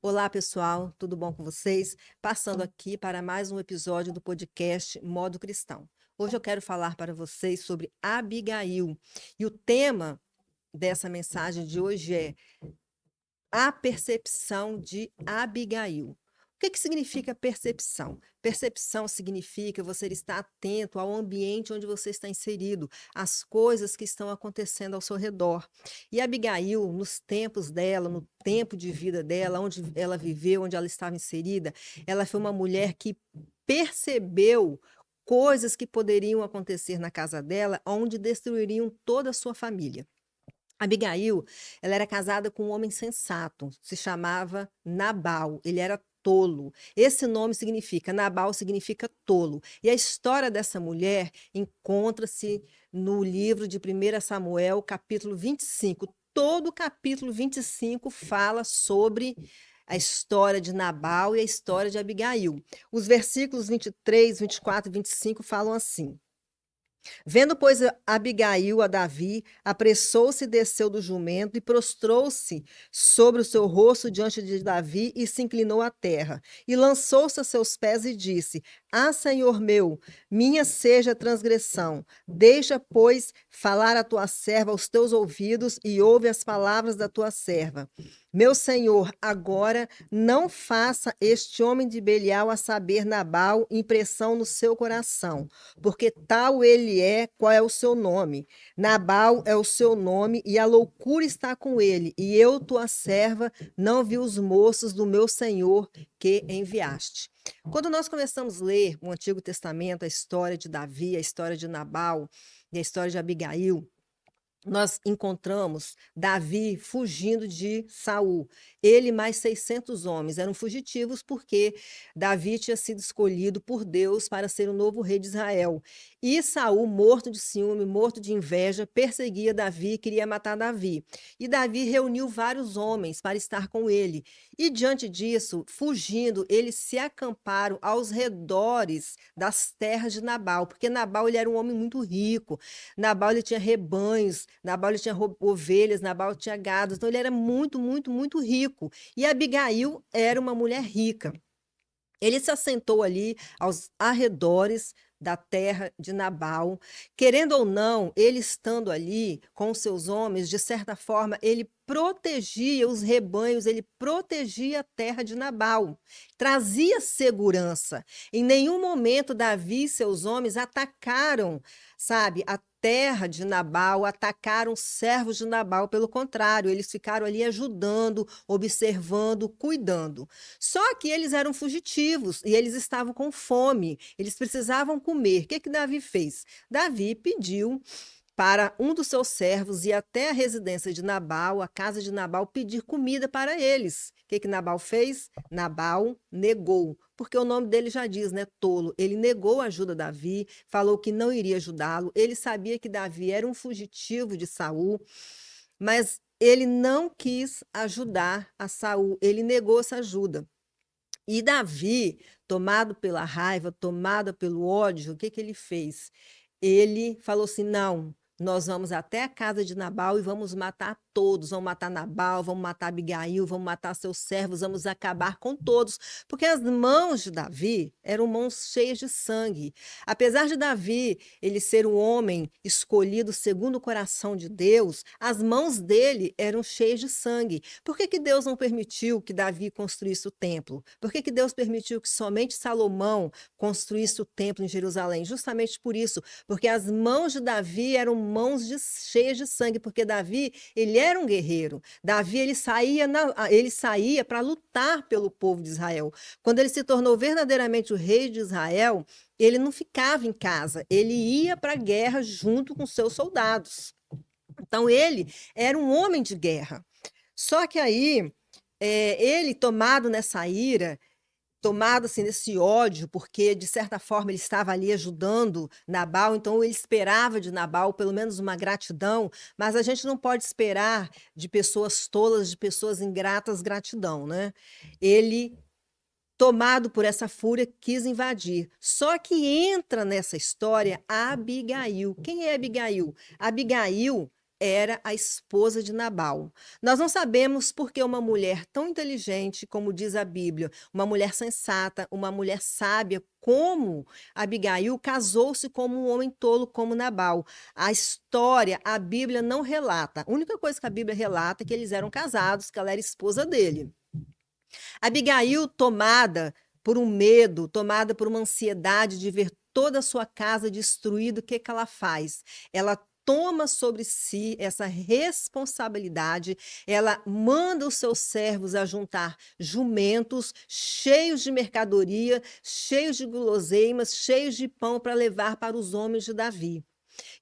Olá, pessoal, tudo bom com vocês? Passando aqui para mais um episódio do podcast Modo Cristão. Hoje eu quero falar para vocês sobre Abigail. E o tema dessa mensagem de hoje é a percepção de Abigail. O que significa percepção? Percepção significa você estar atento ao ambiente onde você está inserido, às coisas que estão acontecendo ao seu redor. E Abigail, nos tempos dela, no tempo de vida dela, onde ela viveu, onde ela estava inserida, ela foi uma mulher que percebeu coisas que poderiam acontecer na casa dela, onde destruiriam toda a sua família. Abigail, ela era casada com um homem sensato, se chamava Nabal, ele era tolo. Esse nome significa, Nabal significa tolo. E a história dessa mulher encontra-se no livro de 1 Samuel, capítulo 25. Todo o capítulo 25 fala sobre a história de Nabal e a história de Abigail. Os versículos 23, 24 e 25 falam assim: Vendo, pois, Abigail a Davi, apressou-se e desceu do jumento e prostrou-se sobre o seu rosto diante de Davi e se inclinou à terra. E lançou-se a seus pés e disse: Ah, Senhor meu, minha seja a transgressão. Deixa, pois, falar a tua serva aos teus ouvidos e ouve as palavras da tua serva. Meu senhor, agora não faça este homem de Belial, a saber, Nabal, impressão no seu coração, porque tal ele é, qual é o seu nome. Nabal é o seu nome, e a loucura está com ele. E eu, tua serva, não vi os moços do meu senhor que enviaste. Quando nós começamos a ler o Antigo Testamento, a história de Davi, a história de Nabal e a história de Abigail, nós encontramos Davi fugindo de Saul. Ele mais 600 homens eram fugitivos porque Davi tinha sido escolhido por Deus para ser o novo rei de Israel. E Saul, morto de ciúme, morto de inveja, perseguia Davi e queria matar Davi. E Davi reuniu vários homens para estar com ele. E diante disso, fugindo, eles se acamparam aos redores das terras de Nabal, porque Nabal ele era um homem muito rico. Nabal ele tinha rebanhos, Nabal ele tinha ovelhas, Nabal tinha gado, então ele era muito, muito, muito rico. E Abigail era uma mulher rica. Ele se assentou ali aos arredores da terra de Nabal. Querendo ou não, ele estando ali com seus homens, de certa forma, ele protegia os rebanhos, ele protegia a terra de Nabal, trazia segurança. Em nenhum momento Davi e seus homens atacaram, sabe, a terra de Nabal, atacaram os servos de Nabal, pelo contrário, eles ficaram ali ajudando, observando, cuidando. Só que eles eram fugitivos e eles estavam com fome, eles precisavam comer. O que Davi fez? Davi pediu para um dos seus servos ir até a residência de Nabal, a casa de Nabal, pedir comida para eles. O que Nabal fez? Nabal negou, porque o nome dele já diz, né, tolo. Ele negou a ajuda a Davi, falou que não iria ajudá-lo. Ele sabia que Davi era um fugitivo de Saul, mas ele não quis ajudar a Saul, ele negou essa ajuda. E Davi, tomado pela raiva, tomado pelo ódio, o que ele fez? Ele falou assim: não, nós vamos até a casa de Nabal e vamos matar todos. Vamos matar Nabal, vamos matar Abigail, vamos matar seus servos, vamos acabar com todos. Porque as mãos de Davi eram mãos cheias de sangue. Apesar de Davi ele ser um homem escolhido segundo o coração de Deus, as mãos dele eram cheias de sangue. Por que Deus não permitiu que Davi construísse o templo? Por que Deus permitiu que somente Salomão construísse o templo em Jerusalém? Justamente por isso, porque as mãos de Davi eram mãos cheias de sangue, porque Davi, ele era um guerreiro. Davi, ele saía para lutar pelo povo de Israel. Quando ele se tornou verdadeiramente o rei de Israel, ele não ficava em casa, ele ia para a guerra junto com seus soldados. Então, ele era um homem de guerra. Só que aí, ele, tomado nessa ira, tomado assim nesse ódio, porque de certa forma ele estava ali ajudando Nabal, então ele esperava de Nabal pelo menos uma gratidão, mas a gente não pode esperar de pessoas tolas, de pessoas ingratas, gratidão, né? Ele, tomado por essa fúria, quis invadir. Só que entra nessa história a Abigail. Quem é Abigail? Abigail era a esposa de Nabal. Nós não sabemos por que uma mulher tão inteligente, como diz a Bíblia, uma mulher sensata, uma mulher sábia, como Abigail, casou-se com um homem tolo como Nabal. A história, a Bíblia não relata. A única coisa que a Bíblia relata é que eles eram casados, que ela era esposa dele. Abigail, tomada por um medo, tomada por uma ansiedade de ver toda a sua casa destruída, o que que ela faz? Ela toma sobre si essa responsabilidade, ela manda os seus servos a juntar jumentos cheios de mercadoria, cheios de guloseimas, cheios de pão para levar para os homens de Davi.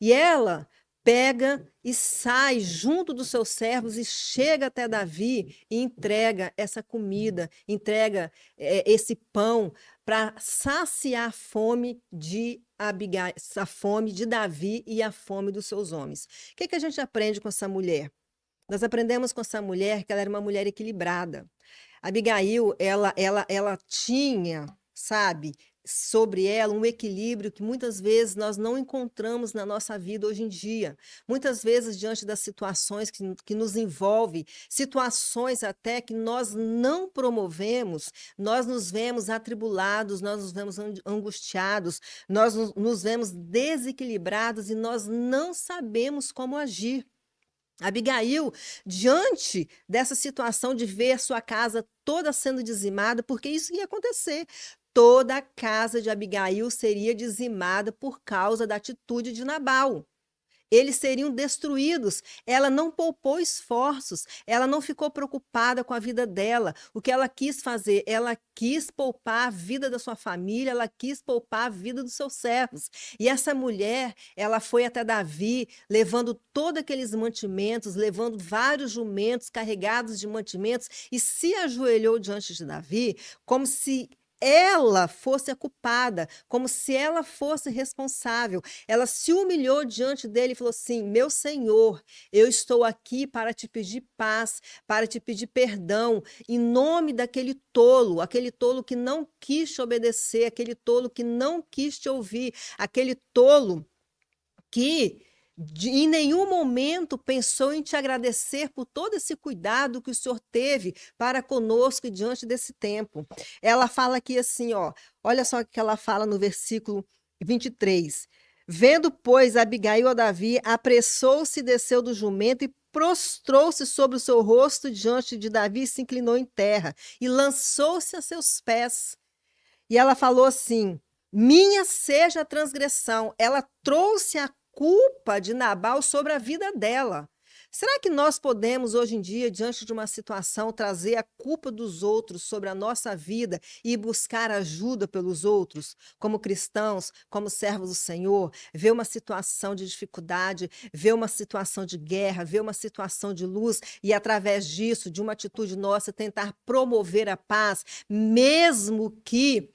E ela pega e sai junto dos seus servos e chega até Davi e entrega essa comida, entrega esse pão para saciar a fome de Abigail, a fome de Davi e a fome dos seus homens. O que que a gente aprende com essa mulher? Nós aprendemos com essa mulher que ela era uma mulher equilibrada. Abigail, ela tinha, sabe, sobre ela um equilíbrio que muitas vezes nós não encontramos na nossa vida hoje em dia. Muitas vezes, diante das situações que nos envolvem, situações até que nós não promovemos, nós nos vemos atribulados, nós nos vemos angustiados, nós nos vemos desequilibrados e nós não sabemos como agir. Abigail, diante dessa situação de ver a sua casa toda sendo dizimada, porque isso ia acontecer. Toda a casa de Abigail seria dizimada por causa da atitude de Nabal. Eles seriam destruídos. Ela não poupou esforços, ela não ficou preocupada com a vida dela. O que ela quis fazer? Ela quis poupar a vida da sua família, ela quis poupar a vida dos seus servos. E essa mulher, ela foi até Davi, levando todos aqueles mantimentos, levando vários jumentos carregados de mantimentos, e se ajoelhou diante de Davi, como se ela fosse a culpada, como se ela fosse responsável. Ela se humilhou diante dele e falou assim: Meu Senhor, eu estou aqui para te pedir paz, para te pedir perdão, em nome daquele tolo, aquele tolo que não quis te obedecer, aquele tolo que não quis te ouvir, aquele tolo que em nenhum momento pensou em te agradecer por todo esse cuidado que o Senhor teve para conosco diante desse tempo. Ela fala aqui assim, ó, olha só o que ela fala no versículo 23. Vendo, pois, Abigail a Davi, apressou-se, desceu do jumento e prostrou-se sobre o seu rosto diante de Davi e se inclinou em terra e lançou-se a seus pés. E ela falou assim: Minha seja a transgressão. Ela trouxe a culpa de Nabal sobre a vida dela. Será que nós podemos, hoje em dia, diante de uma situação, trazer a culpa dos outros sobre a nossa vida e buscar ajuda pelos outros, como cristãos, como servos do Senhor, ver uma situação de dificuldade, ver uma situação de guerra, ver uma situação de luz e, através disso, de uma atitude nossa, tentar promover a paz, mesmo que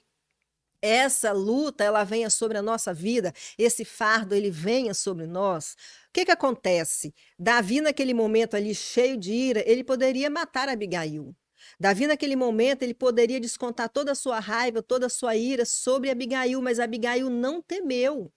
essa luta ela venha sobre a nossa vida, esse fardo ele venha sobre nós. O que que acontece? Davi naquele momento ali cheio de ira, ele poderia matar Abigail. Davi naquele momento ele poderia descontar toda a sua raiva, toda a sua ira sobre Abigail, mas Abigail não temeu.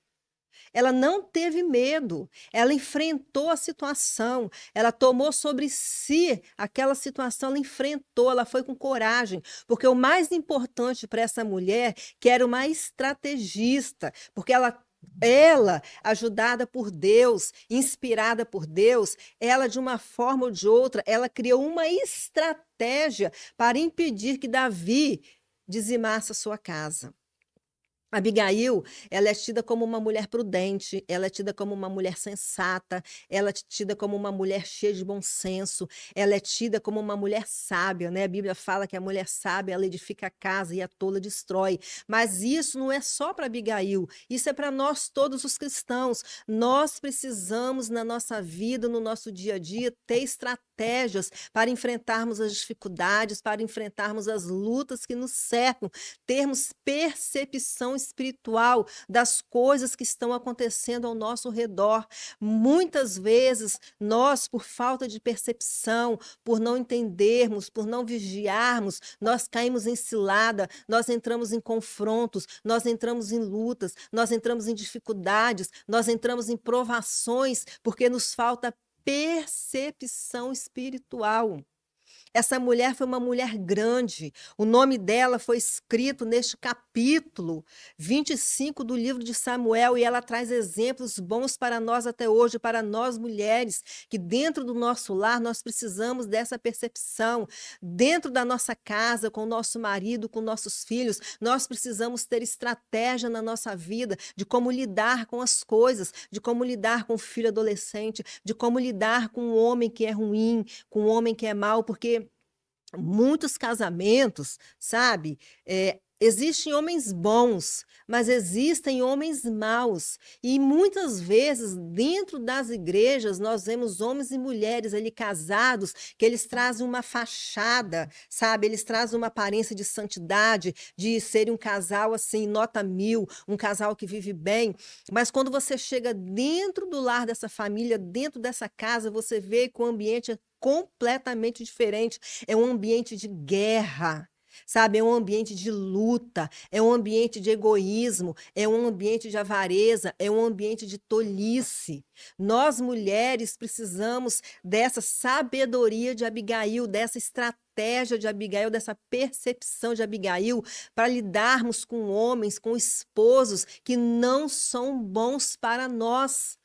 Ela não teve medo, ela enfrentou a situação, ela tomou sobre si aquela situação, ela enfrentou, ela foi com coragem, porque o mais importante para essa mulher, que era uma estrategista, porque ela, ajudada por Deus, inspirada por Deus, ela de uma forma ou de outra, ela criou uma estratégia para impedir que Davi dizimasse a sua casa. Abigail, ela é tida como uma mulher prudente, ela é tida como uma mulher sensata, ela é tida como uma mulher cheia de bom senso, ela é tida como uma mulher sábia, né? A Bíblia fala que a mulher sábia, ela edifica a casa e a tola destrói. Mas isso não é só para Abigail, isso é para nós todos os cristãos. Nós precisamos na nossa vida, no nosso dia a dia, ter estratégias para enfrentarmos as dificuldades, para enfrentarmos as lutas que nos cercam, termos percepção espiritual das coisas que estão acontecendo ao nosso redor. Muitas vezes, nós, por falta de percepção, por não entendermos, por não vigiarmos, nós caímos em cilada, nós entramos em confrontos, nós entramos em lutas, nós entramos em dificuldades, nós entramos em provações, porque nos falta percepção espiritual. Essa mulher foi uma mulher grande. O nome dela foi escrito neste capítulo 25 do livro de Samuel, e ela traz exemplos bons para nós até hoje, para nós mulheres, que dentro do nosso lar nós precisamos dessa percepção. Dentro da nossa casa, com o nosso marido, com nossos filhos, nós precisamos ter estratégia na nossa vida de como lidar com as coisas, de como lidar com o filho adolescente, de como lidar com o homem que é ruim, com o homem que é mau, porque muitos casamentos, sabe, existem homens bons, mas existem homens maus. E muitas vezes, dentro das igrejas, nós vemos homens e mulheres ali casados, que eles trazem uma fachada, sabe? Eles trazem uma aparência de santidade, de serem um casal assim, nota 1000, um casal que vive bem. Mas quando você chega dentro do lar dessa família, dentro dessa casa, você vê que o ambiente é completamente diferente. É um ambiente de guerra, sabe? É um ambiente de luta, é um ambiente de egoísmo, é um ambiente de avareza, é um ambiente de tolice. Nós, mulheres, precisamos dessa sabedoria de Abigail, dessa estratégia de Abigail, dessa percepção de Abigail, para lidarmos com homens, com esposos que não são bons para nós,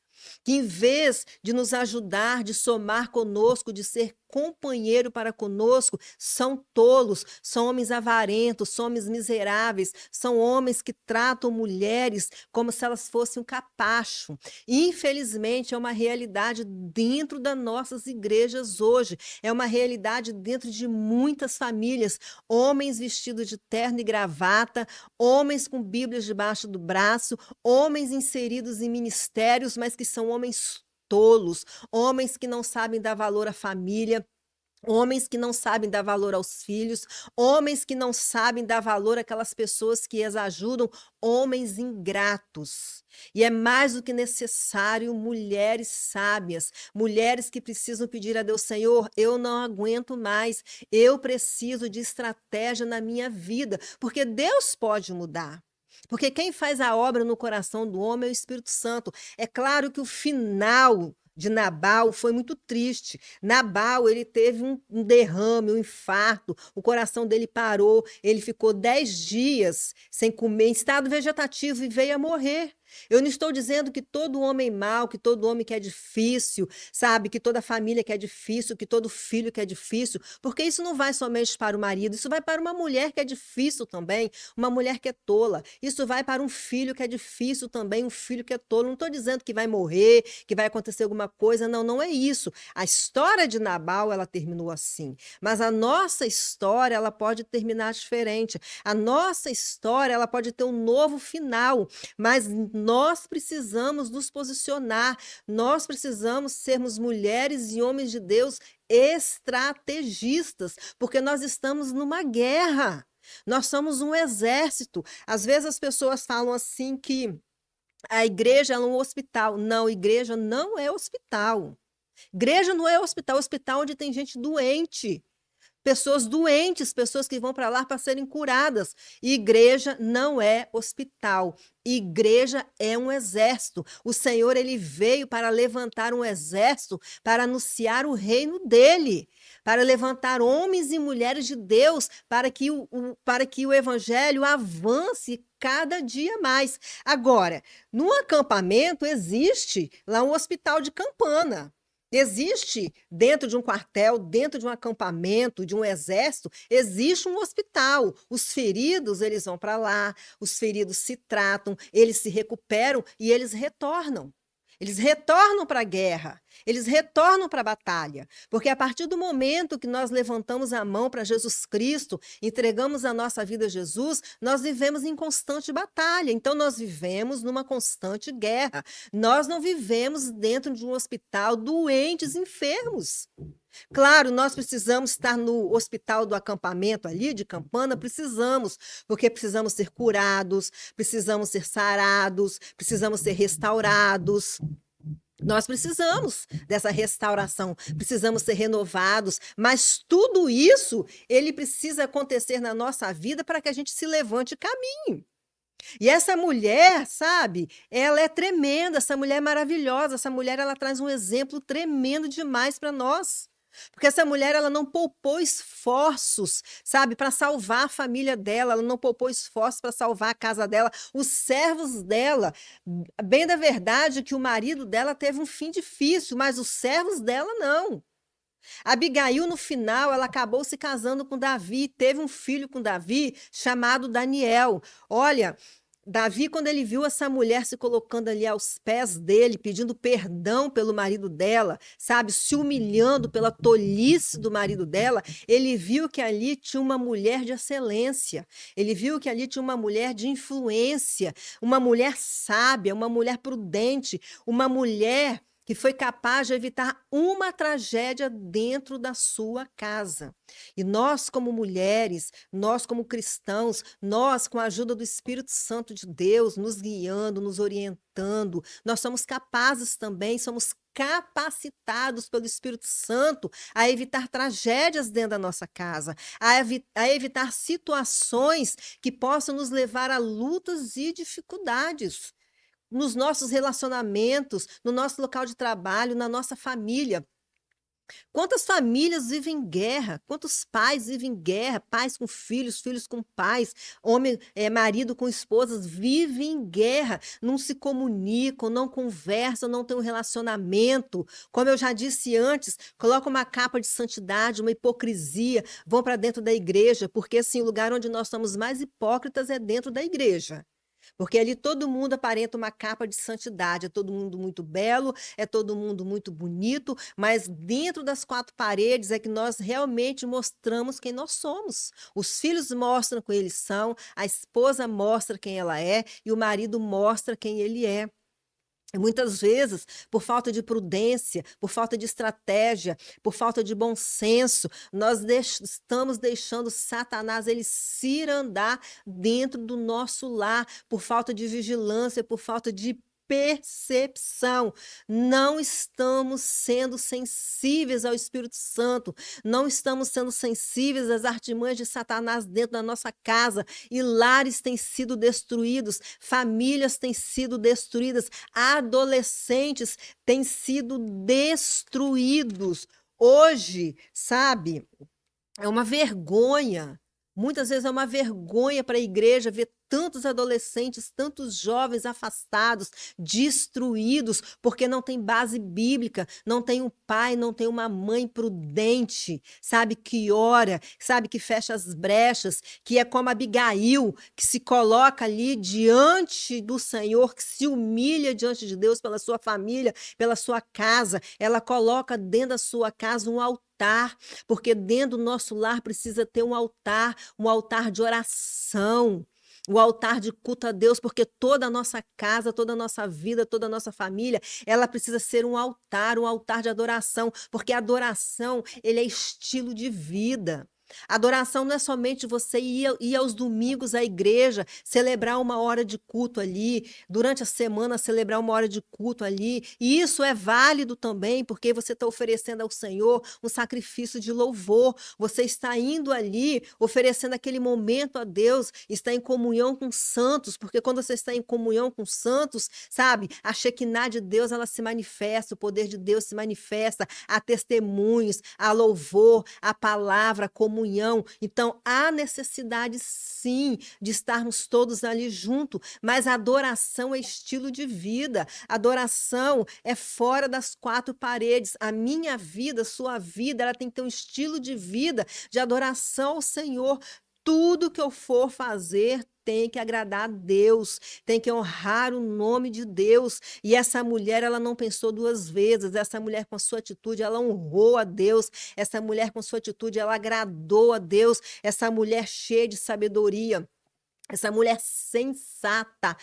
que em vez de nos ajudar, de somar conosco, de ser companheiro para conosco, são tolos, são homens avarentos, são homens miseráveis, são homens que tratam mulheres como se elas fossem um capacho. Infelizmente, é uma realidade dentro das nossas igrejas hoje, é uma realidade dentro de muitas famílias, homens vestidos de terno e gravata, homens com bíblias debaixo do braço, homens inseridos em ministérios, mas que são homens tolos, homens que não sabem dar valor à família, homens que não sabem dar valor aos filhos, homens que não sabem dar valor àquelas pessoas que as ajudam, homens ingratos. E é mais do que necessário mulheres sábias, mulheres que precisam pedir a Deus: Senhor, eu não aguento mais, eu preciso de estratégia na minha vida, porque Deus pode mudar. Porque quem faz a obra no coração do homem é o Espírito Santo. É claro que o final de Nabal foi muito triste. Nabal, ele teve um derrame, um infarto, o coração dele parou, ele ficou 10 dias sem comer, em estado vegetativo, e veio a morrer. Eu não estou dizendo que todo homem mau, que todo homem que é difícil, sabe, que toda família que é difícil, que todo filho que é difícil, porque isso não vai somente para o marido, isso vai para uma mulher que é difícil também, uma mulher que é tola, isso vai para um filho que é difícil também, um filho que é tolo. Não estou dizendo que vai morrer, que vai acontecer alguma coisa, não, não é isso. A história de Nabal, ela terminou assim, mas a nossa história, ela pode terminar diferente, a nossa história, ela pode ter um novo final, mas nós precisamos nos posicionar, nós precisamos sermos mulheres e homens de Deus estrategistas, porque nós estamos numa guerra, nós somos um exército. Às vezes as pessoas falam assim que a igreja é um hospital. Não, igreja não é hospital. Igreja não é hospital, hospital onde tem gente doente. Pessoas doentes, pessoas que vão para lá para serem curadas. Igreja não é hospital. Igreja é um exército. O Senhor, ele veio para levantar um exército para anunciar o reino dele, para levantar homens e mulheres de Deus, para que o evangelho avance cada dia mais. Agora, no acampamento existe lá um hospital de campana. Existe dentro de um quartel, dentro de um acampamento, de um exército, existe um hospital. Os feridos, eles vão para lá, os feridos se tratam, eles se recuperam e eles retornam. Eles retornam para a guerra, eles retornam para a batalha, porque a partir do momento que nós levantamos a mão para Jesus Cristo, entregamos a nossa vida a Jesus, nós vivemos em constante batalha, então nós vivemos numa constante guerra, nós não vivemos dentro de um hospital doentes, enfermos. Claro, nós precisamos estar no hospital do acampamento ali, de Campana, precisamos, porque precisamos ser curados, precisamos ser sarados, precisamos ser restaurados. Nós precisamos dessa restauração, precisamos ser renovados, mas tudo isso, ele precisa acontecer na nossa vida para que a gente se levante e caminhe. E essa mulher, sabe, ela é tremenda, essa mulher é maravilhosa, essa mulher ela traz um exemplo tremendo demais para nós. Porque essa mulher ela não poupou esforços, sabe, para salvar a família dela, ela não poupou esforços para salvar a casa dela, os servos dela. Bem da verdade que o marido dela teve um fim difícil, mas os servos dela não. Abigail, no final, ela acabou se casando com Davi, teve um filho com Davi chamado Daniel. Olha, Davi, quando ele viu essa mulher se colocando ali aos pés dele, pedindo perdão pelo marido dela, sabe, se humilhando pela tolice do marido dela, ele viu que ali tinha uma mulher de excelência, ele viu que ali tinha uma mulher de influência, uma mulher sábia, uma mulher prudente, uma mulher que foi capaz de evitar uma tragédia dentro da sua casa. E nós, como mulheres, nós, como cristãos, nós, com a ajuda do Espírito Santo de Deus, nos guiando, nos orientando, nós somos capazes também, somos capacitados pelo Espírito Santo a evitar tragédias dentro da nossa casa, a evitar situações que possam nos levar a lutas e dificuldades nos nossos relacionamentos, no nosso local de trabalho, na nossa família. Quantas famílias vivem guerra? Quantos pais vivem guerra? Pais com filhos, filhos com pais, homem, marido com esposas, vivem em guerra, não se comunicam, não conversam, não têm um relacionamento. Como eu já disse antes, colocam uma capa de santidade, uma hipocrisia, vão para dentro da igreja, porque assim, o lugar onde nós somos mais hipócritas é dentro da igreja. Porque ali todo mundo aparenta uma capa de santidade, é todo mundo muito belo, é todo mundo muito bonito, mas dentro das quatro paredes é que nós realmente mostramos quem nós somos. Os filhos mostram quem eles são, a esposa mostra quem ela é e o marido mostra quem ele é. E muitas vezes, por falta de prudência, por falta de estratégia, por falta de bom senso, nós estamos deixando Satanás ele cirandar dentro do nosso lar, por falta de vigilância, por falta de percepção. Não estamos sendo sensíveis ao Espírito Santo, não estamos sendo sensíveis às artimanhas de Satanás dentro da nossa casa, e lares têm sido destruídos, famílias têm sido destruídas, adolescentes têm sido destruídos. Hoje, sabe, é uma vergonha. Muitas vezes é uma vergonha para a igreja ver tantos adolescentes, tantos jovens afastados, destruídos, porque não tem base bíblica, não tem um pai, não tem uma mãe prudente, sabe, que ora, sabe, que fecha as brechas, que é como Abigail, que se coloca ali diante do Senhor, que se humilha diante de Deus pela sua família, pela sua casa. Ela coloca dentro da sua casa um altar, porque dentro do nosso lar precisa ter um altar de oração, o altar de culto a Deus, porque toda a nossa casa, toda a nossa vida, toda a nossa família, ela precisa ser um altar de adoração, porque a adoração, ele é estilo de vida. Adoração não é somente você ir aos domingos à igreja, celebrar uma hora de culto ali, durante a semana celebrar uma hora de culto ali, e isso é válido também, porque você está oferecendo ao Senhor um sacrifício de louvor, você está indo ali, oferecendo aquele momento a Deus, está em comunhão com os santos, porque quando você está em comunhão com os santos, sabe, a Shekinah de Deus, ela se manifesta, o poder de Deus se manifesta, há testemunhos, há louvor, há palavra, comunhão. Então, há necessidade, sim, de estarmos todos ali juntos, mas a adoração é estilo de vida, a adoração é fora das quatro paredes. A minha vida, a sua vida, ela tem que ter um estilo de vida de adoração ao Senhor. Tudo que eu for fazer tem que agradar a Deus, tem que honrar o nome de Deus. E essa mulher, ela não pensou duas vezes. Essa mulher, com a sua atitude, ela honrou a Deus. Essa mulher, com sua atitude, ela agradou a Deus. Essa mulher cheia de sabedoria. Essa mulher sensata.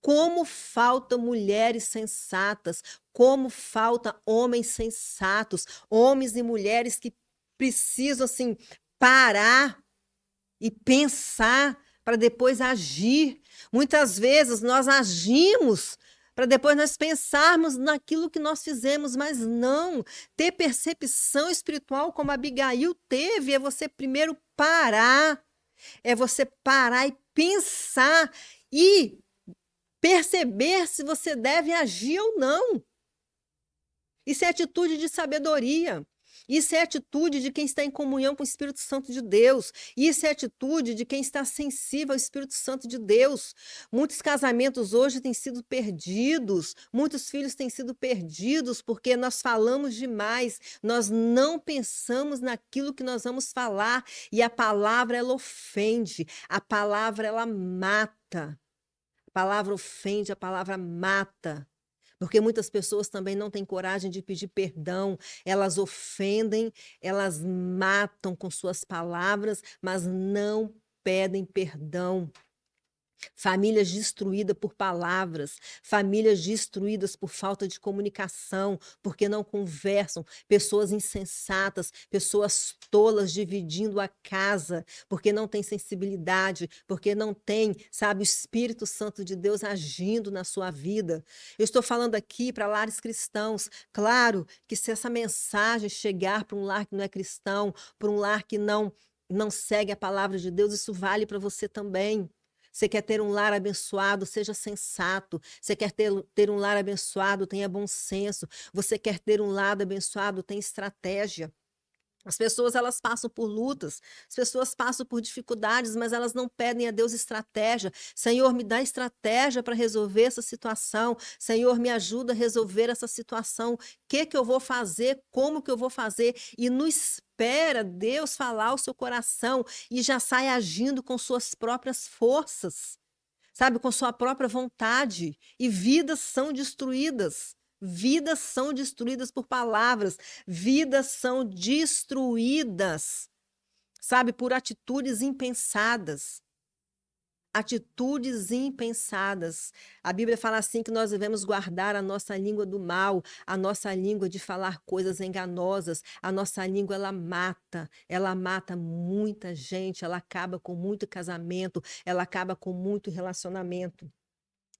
Como faltam mulheres sensatas, como falta homens sensatos, homens e mulheres que precisam, assim, parar e pensar para depois agir. Muitas vezes nós agimos para depois nós pensarmos naquilo que nós fizemos, mas não. Ter percepção espiritual como Abigail teve é você primeiro parar, é você parar e pensar e perceber se você deve agir ou não. Isso é atitude de sabedoria. Isso é atitude de quem está em comunhão com o Espírito Santo de Deus. Isso é atitude de quem está sensível ao Espírito Santo de Deus. Muitos casamentos hoje têm sido perdidos, muitos filhos têm sido perdidos porque nós falamos demais, nós não pensamos naquilo que nós vamos falar e a palavra ela ofende, a palavra ela mata. A palavra ofende, a palavra mata. Porque muitas pessoas também não têm coragem de pedir perdão, elas ofendem, elas matam com suas palavras, mas não pedem perdão. Famílias destruídas por palavras, famílias destruídas por falta de comunicação, porque não conversam, pessoas insensatas, pessoas tolas dividindo a casa, porque não tem sensibilidade, porque não tem, sabe, o Espírito Santo de Deus agindo na sua vida. Eu estou falando aqui para lares cristãos. Claro que se essa mensagem chegar para um lar que não é cristão, para um lar que não segue a palavra de Deus, isso vale para você também. Você quer ter um lar abençoado, seja sensato. Você quer ter um lar abençoado, tenha bom senso. Você quer ter um lar abençoado, tenha estratégia. As pessoas elas passam por lutas, as pessoas passam por dificuldades, mas elas não pedem a Deus estratégia. Senhor, me dá estratégia para resolver essa situação. Senhor, me ajuda a resolver essa situação. O que eu vou fazer? Como que eu vou fazer? E não espera Deus falar ao seu coração e já sai agindo com suas próprias forças, sabe, com sua própria vontade. E vidas são destruídas. Vidas são destruídas por palavras, vidas são destruídas, sabe, por atitudes impensadas. Atitudes impensadas. A Bíblia fala assim que nós devemos guardar a nossa língua do mal, a nossa língua de falar coisas enganosas. A nossa língua ela mata muita gente, ela acaba com muito casamento, ela acaba com muito relacionamento.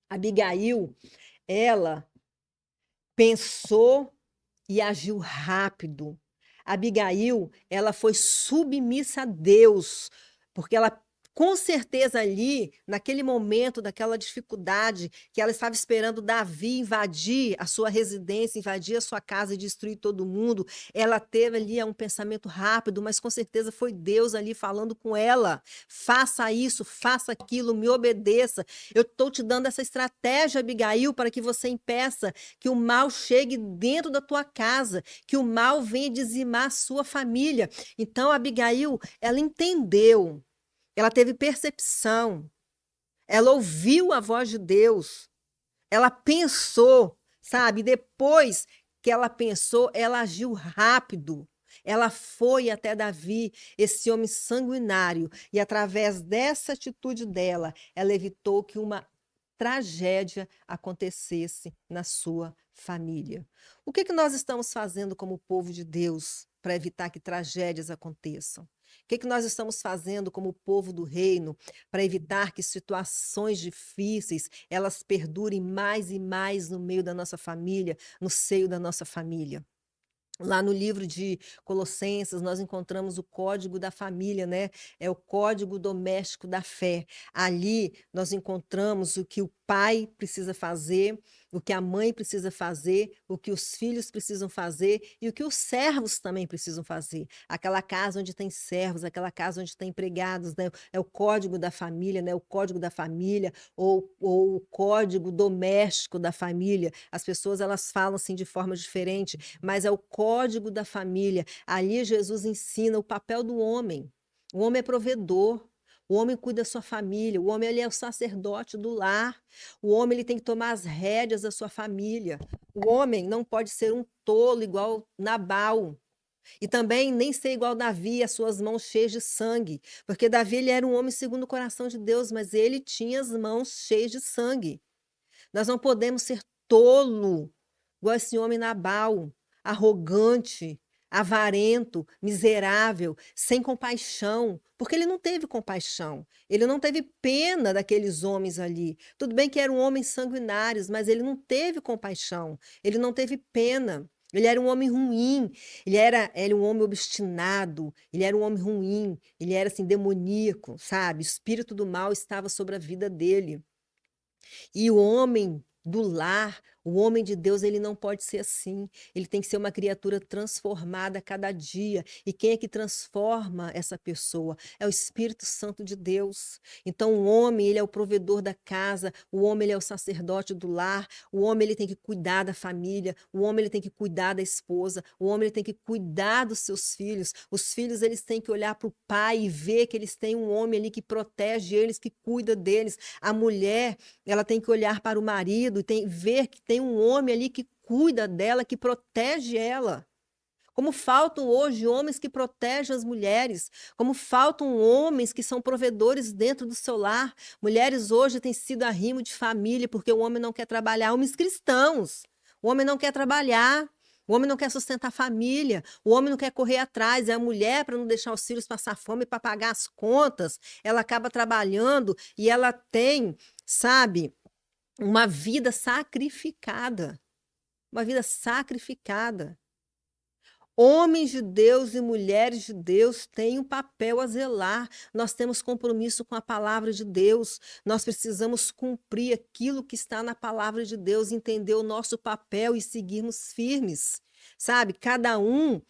Abigail, ela pensou e agiu rápido. Abigail, ela foi submissa a Deus, porque ela com certeza ali, naquele momento daquela dificuldade, que ela estava esperando Davi invadir a sua residência, invadir a sua casa e destruir todo mundo, ela teve ali um pensamento rápido, mas com certeza foi Deus ali falando com ela: faça isso, faça aquilo, me obedeça. Eu estou te dando essa estratégia, Abigail, para que você impeça que o mal chegue dentro da tua casa, que o mal venha dizimar a sua família. Então, Abigail, ela entendeu, ela teve percepção, ela ouviu a voz de Deus, ela pensou, sabe? Depois que ela pensou, ela agiu rápido. Ela foi até Davi, esse homem sanguinário, e através dessa atitude dela, ela evitou que uma tragédia acontecesse na sua família. O que nós estamos fazendo como povo de Deus para evitar que tragédias aconteçam? O que nós estamos fazendo como povo do reino para evitar que situações difíceis elas perdurem mais e mais no meio da nossa família, no seio da nossa família? Lá no livro de Colossenses, nós encontramos o código da família, né? É o código doméstico da fé. Ali nós encontramos o que o pai precisa fazer, o que a mãe precisa fazer, o que os filhos precisam fazer e o que os servos também precisam fazer. Aquela casa onde tem servos, aquela casa onde tem empregados, né? É o código da família, né? O código da família ou o código doméstico da família. As pessoas elas falam assim de forma diferente, mas é o código da família. Ali Jesus ensina o papel do homem. O homem é provedor. O homem cuida da sua família, o homem ele é o sacerdote do lar, o homem ele tem que tomar as rédeas da sua família. O homem não pode ser um tolo igual Nabal, e também nem ser igual Davi, as suas mãos cheias de sangue, porque Davi ele era um homem segundo o coração de Deus, mas ele tinha as mãos cheias de sangue. Nós não podemos ser tolo, igual esse homem Nabal, arrogante, avarento, miserável, sem compaixão, porque ele não teve compaixão, ele não teve pena daqueles homens ali. Tudo bem que eram homens sanguinários, mas ele não teve compaixão, ele não teve pena. Ele era um homem ruim, ele era um homem obstinado, ele era um homem ruim, ele era assim demoníaco, sabe? O espírito do mal estava sobre a vida dele. E o homem do lar, o homem de Deus, ele não pode ser assim. Ele tem que ser uma criatura transformada a cada dia. E quem é que transforma essa pessoa? É o Espírito Santo de Deus. Então, o homem, ele é o provedor da casa, o homem, ele é o sacerdote do lar, o homem, ele tem que cuidar da família, o homem, ele tem que cuidar da esposa, o homem, ele tem que cuidar dos seus filhos. Os filhos, eles têm que olhar para o pai e ver que eles têm um homem ali que protege eles, que cuida deles. A mulher, ela tem que olhar para o marido e ver que tem um homem ali que cuida dela, que protege ela. Como faltam hoje homens que protegem as mulheres, como faltam homens que são provedores dentro do seu lar. Mulheres hoje têm sido arrimo de família porque o homem não quer trabalhar. Homens cristãos, o homem não quer trabalhar. O homem não quer sustentar a família, o homem não quer correr atrás, é a mulher para não deixar os filhos passar fome, para pagar as contas, ela acaba trabalhando e ela tem, sabe, uma vida sacrificada, uma vida sacrificada. Homens de Deus e mulheres de Deus têm um papel a zelar. Nós temos compromisso com a palavra de Deus. Nós precisamos cumprir aquilo que está na palavra de Deus, entender o nosso papel e seguirmos firmes. Sabe? Cada um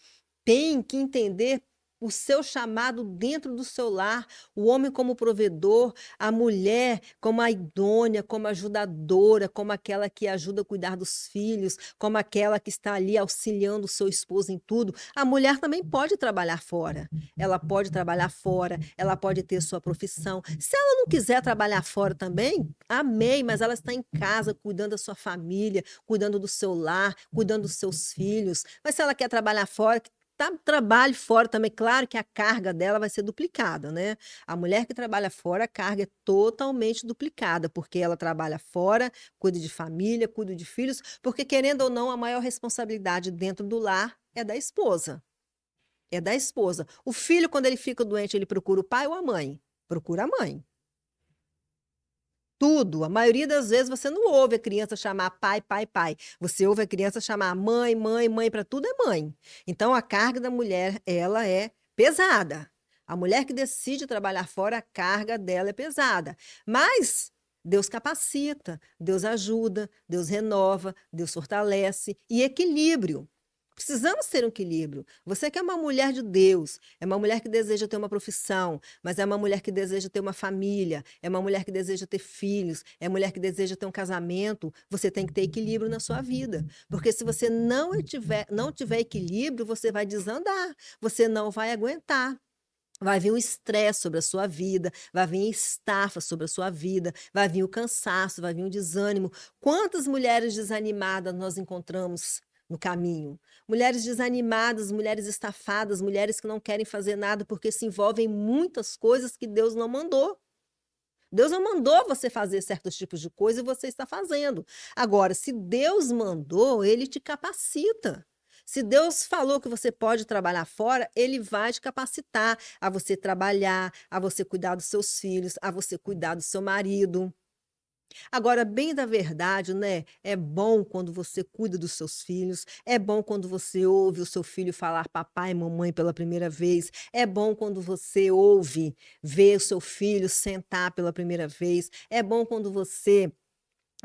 tem que entender o seu chamado dentro do seu lar, o homem como provedor, a mulher como a idônea, como ajudadora, como aquela que ajuda a cuidar dos filhos, como aquela que está ali auxiliando o seu esposo em tudo. A mulher também pode trabalhar fora. Ela pode trabalhar fora, ela pode ter sua profissão. Se ela não quiser trabalhar fora também, amém, mas ela está em casa cuidando da sua família, cuidando do seu lar, cuidando dos seus filhos. Mas se ela quer trabalhar fora, trabalhe fora também, claro que a carga dela vai ser duplicada, né. A mulher que trabalha fora, a carga é totalmente duplicada, porque ela trabalha fora, cuida de família, cuida de filhos, porque querendo ou não, a maior responsabilidade dentro do lar é da esposa, é da esposa. O filho, quando ele fica doente, ele procura o pai ou a mãe? Procura a mãe. Tudo, a maioria das vezes você não ouve a criança chamar pai, pai, pai. Você ouve a criança chamar mãe, mãe, mãe, para tudo é mãe. Então a carga da mulher, ela é pesada. A mulher que decide trabalhar fora, a carga dela é pesada. Mas Deus capacita, Deus ajuda, Deus renova, Deus fortalece e equilíbrio. Precisamos ter um equilíbrio. Você que é uma mulher de Deus, é uma mulher que deseja ter uma profissão, mas é uma mulher que deseja ter uma família, é uma mulher que deseja ter filhos, é uma mulher que deseja ter um casamento, você tem que ter equilíbrio na sua vida. Porque se você não tiver equilíbrio, você vai desandar, você não vai aguentar. Vai vir um estresse sobre a sua vida, vai vir estafa sobre a sua vida, vai vir o cansaço, vai vir o desânimo. Quantas mulheres desanimadas nós encontramos no caminho? Mulheres desanimadas, mulheres estafadas, mulheres que não querem fazer nada porque se envolvem em muitas coisas que Deus não mandou. Deus não mandou você fazer certos tipos de coisa e você está fazendo. Agora, se Deus mandou, ele te capacita. Se Deus falou que você pode trabalhar fora, ele vai te capacitar a você trabalhar, a você cuidar dos seus filhos, a você cuidar do seu marido. Agora, bem da verdade, né, é bom quando você cuida dos seus filhos, é bom quando você ouve o seu filho falar papai e mamãe pela primeira vez, é bom quando você ouve ver o seu filho sentar pela primeira vez, é bom quando você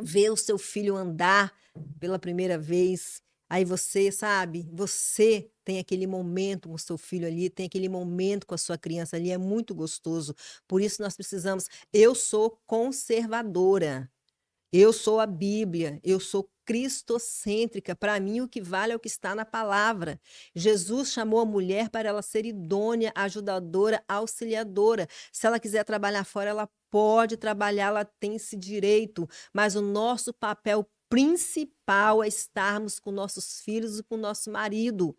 vê o seu filho andar pela primeira vez. Aí você, sabe, você tem aquele momento com o seu filho ali, tem aquele momento com a sua criança ali, é muito gostoso. Por isso nós precisamos. Eu sou conservadora. Eu sou a Bíblia, eu sou cristocêntrica. Para mim, o que vale é o que está na palavra. Jesus chamou a mulher para ela ser idônea, ajudadora, auxiliadora. Se ela quiser trabalhar fora, ela pode trabalhar, ela tem esse direito. Mas o nosso papel principal é estarmos com nossos filhos e com nosso marido,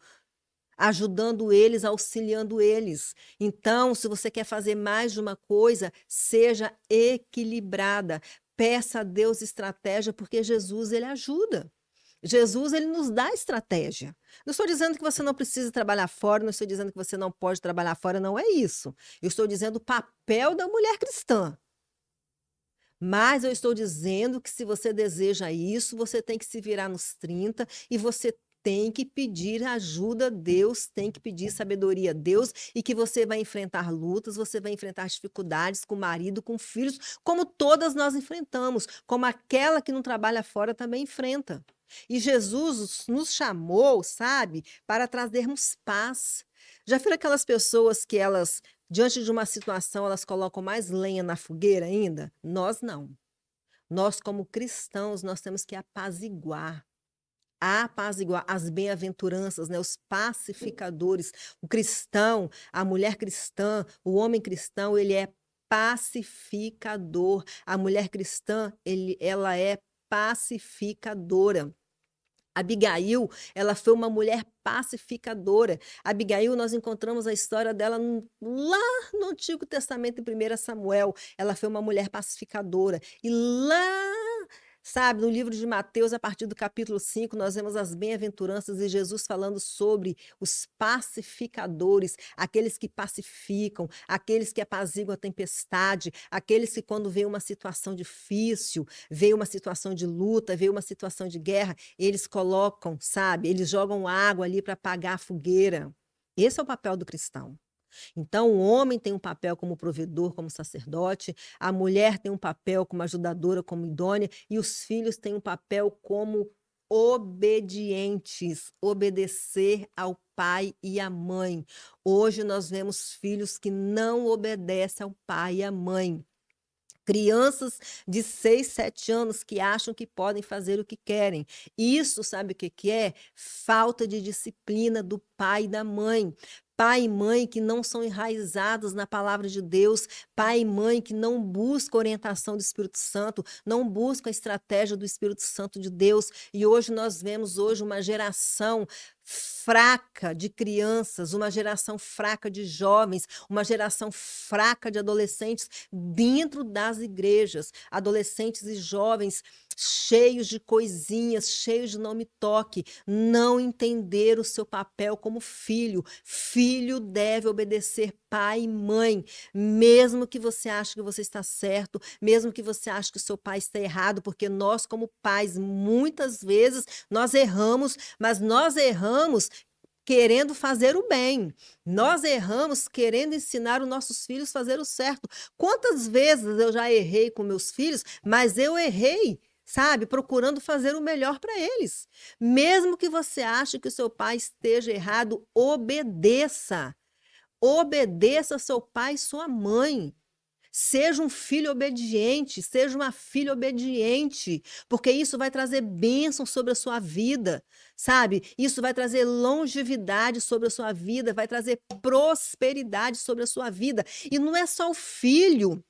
ajudando eles, auxiliando eles. Então, se você quer fazer mais de uma coisa, seja equilibrada. Peça a Deus estratégia, porque Jesus ele ajuda. Jesus ele nos dá estratégia. Não estou dizendo que você não precisa trabalhar fora, não estou dizendo que você não pode trabalhar fora, não é isso. Eu estou dizendo o papel da mulher cristã. Mas eu estou dizendo que se você deseja isso, você tem que se virar nos 30 e você tem que pedir ajuda a Deus, tem que pedir sabedoria a Deus, e que você vai enfrentar lutas, você vai enfrentar dificuldades com o marido, com filhos, como todas nós enfrentamos, como aquela que não trabalha fora também enfrenta. E Jesus nos chamou, sabe, para trazermos paz. Já viram aquelas pessoas que elas, diante de uma situação, elas colocam mais lenha na fogueira ainda? Nós não. Nós, como cristãos, nós temos que apaziguar as bem-aventuranças, né, os pacificadores. O cristão, a mulher cristã, o homem cristão, ele é pacificador. A mulher cristã, ela é pacificadora. Abigail, ela foi uma mulher pacificadora. Abigail, nós encontramos a história dela lá no Antigo Testamento, em 1 Samuel. Ela foi uma mulher pacificadora. E lá, sabe, no livro de Mateus, a partir do capítulo 5, nós vemos as bem-aventuranças e Jesus falando sobre os pacificadores, aqueles que pacificam, aqueles que apaziguam a tempestade, aqueles que, quando vem uma situação difícil, veio uma situação de luta, veio uma situação de guerra, eles colocam, sabe, eles jogam água ali para apagar a fogueira. Esse é o papel do cristão. Então, o homem tem um papel como provedor, como sacerdote, a mulher tem um papel como ajudadora, como idônea, e os filhos têm um papel como obedientes, obedecer ao pai e à mãe. Hoje nós vemos filhos que não obedecem ao pai e à mãe. Crianças de 6, 7 anos que acham que podem fazer o que querem. Isso, sabe o que que é? Falta de disciplina do pai e da mãe. Pai e mãe que não são enraizados na palavra de Deus, pai e mãe que não buscam a orientação do Espírito Santo, não buscam a estratégia do Espírito Santo de Deus. E hoje nós vemos uma geração fraca de crianças, uma geração fraca de jovens, uma geração fraca de adolescentes dentro das igrejas, adolescentes e jovens cheios de coisinhas, cheios de não me toque, não entender o seu papel como filho. Filho deve obedecer pai e mãe, mesmo que você ache que você está certo, mesmo que você ache que o seu pai está errado, porque nós, como pais, muitas vezes nós erramos, mas nós erramos querendo fazer o bem. Nós erramos querendo ensinar os nossos filhos a fazer o certo. Quantas vezes eu já errei com meus filhos, mas eu errei, sabe, procurando fazer o melhor para eles. Mesmo que você ache que o seu pai esteja errado, obedeça. Obedeça seu pai e sua mãe. Seja um filho obediente, seja uma filha obediente, porque isso vai trazer bênção sobre a sua vida, sabe? Isso vai trazer longevidade sobre a sua vida, vai trazer prosperidade sobre a sua vida. E não é só o filho.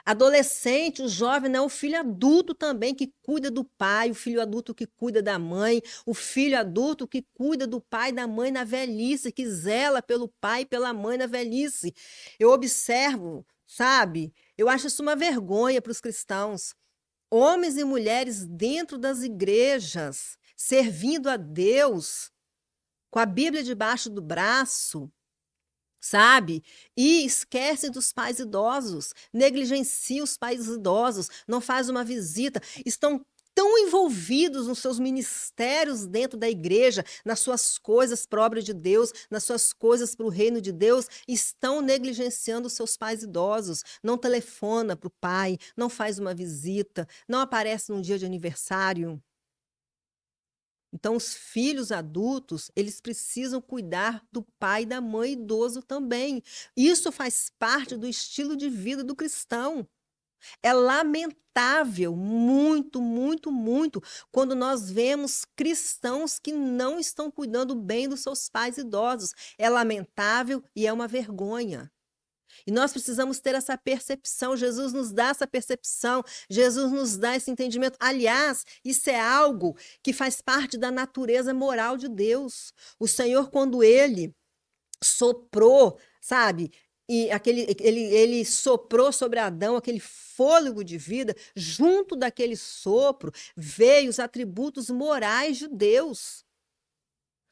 Adolescente, o jovem, não, o filho adulto também que cuida do pai, o filho adulto que cuida da mãe, o filho adulto que cuida do pai e da mãe na velhice, que zela pelo pai e pela mãe na velhice. Eu observo, sabe? Eu acho isso uma vergonha para os cristãos. Homens e mulheres dentro das igrejas, servindo a Deus, com a Bíblia debaixo do braço, sabe? E esquece dos pais idosos, negligencia os pais idosos, não faz uma visita, estão tão envolvidos nos seus ministérios dentro da igreja, nas suas coisas para a obra de Deus, nas suas coisas para o reino de Deus, estão negligenciando os seus pais idosos, não telefona para o pai, não faz uma visita, não aparece num dia de aniversário. Então, os filhos adultos, eles precisam cuidar do pai e da mãe idoso também. Isso faz parte do estilo de vida do cristão. É lamentável, muito, muito, muito, quando nós vemos cristãos que não estão cuidando bem dos seus pais idosos. É lamentável e é uma vergonha. E nós precisamos ter essa percepção. Jesus nos dá essa percepção, Jesus nos dá esse entendimento. Aliás, isso é algo que faz parte da natureza moral de Deus. O Senhor, quando ele soprou, sabe? E ele soprou sobre Adão aquele fôlego de vida, junto daquele sopro veio os atributos morais de Deus.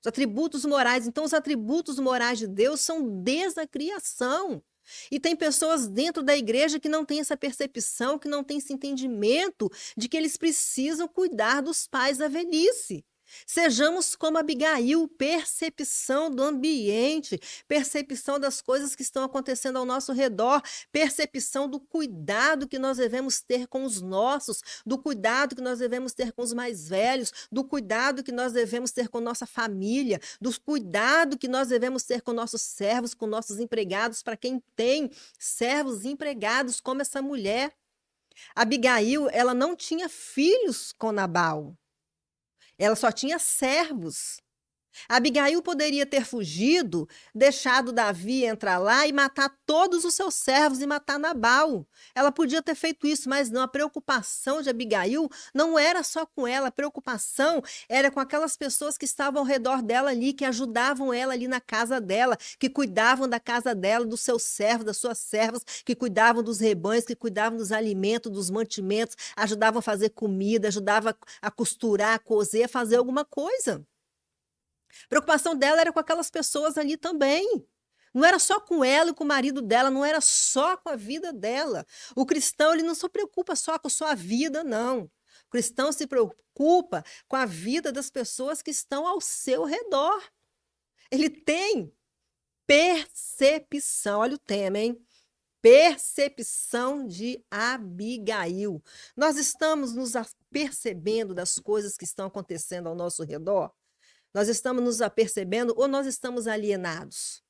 Os atributos morais. Então, os atributos morais de Deus são desde a criação. E tem pessoas dentro da igreja que não têm essa percepção, que não têm esse entendimento de que eles precisam cuidar dos pais da velhice. Sejamos como Abigail, percepção do ambiente, percepção das coisas que estão acontecendo ao nosso redor, percepção do cuidado que nós devemos ter com os nossos, do cuidado que nós devemos ter com os mais velhos, do cuidado que nós devemos ter com nossa família, do cuidado que nós devemos ter com nossos servos, com nossos empregados, para quem tem servos empregados, como essa mulher. Abigail, ela não tinha filhos com Nabal. Ela só tinha servos. Abigail poderia ter fugido, deixado Davi entrar lá e matar todos os seus servos e matar Nabal. Ela podia ter feito isso, mas não. A preocupação de Abigail não era só com ela, a preocupação era com aquelas pessoas que estavam ao redor dela ali, que ajudavam ela ali na casa dela, que cuidavam da casa dela, dos seus servos, das suas servas, que cuidavam dos rebanhos, que cuidavam dos alimentos, dos mantimentos, ajudavam a fazer comida, ajudavam a costurar, a cozer, a fazer alguma coisa. A preocupação dela era com aquelas pessoas ali também. Não era só com ela e com o marido dela, não era só com a vida dela. O cristão, ele não se preocupa só com a sua vida, não. O cristão se preocupa com a vida das pessoas que estão ao seu redor. Ele tem percepção, olha o tema, hein? Percepção de Abigail. Nós estamos nos apercebendo das coisas que estão acontecendo ao nosso redor? Nós estamos nos apercebendo ou nós estamos alienados?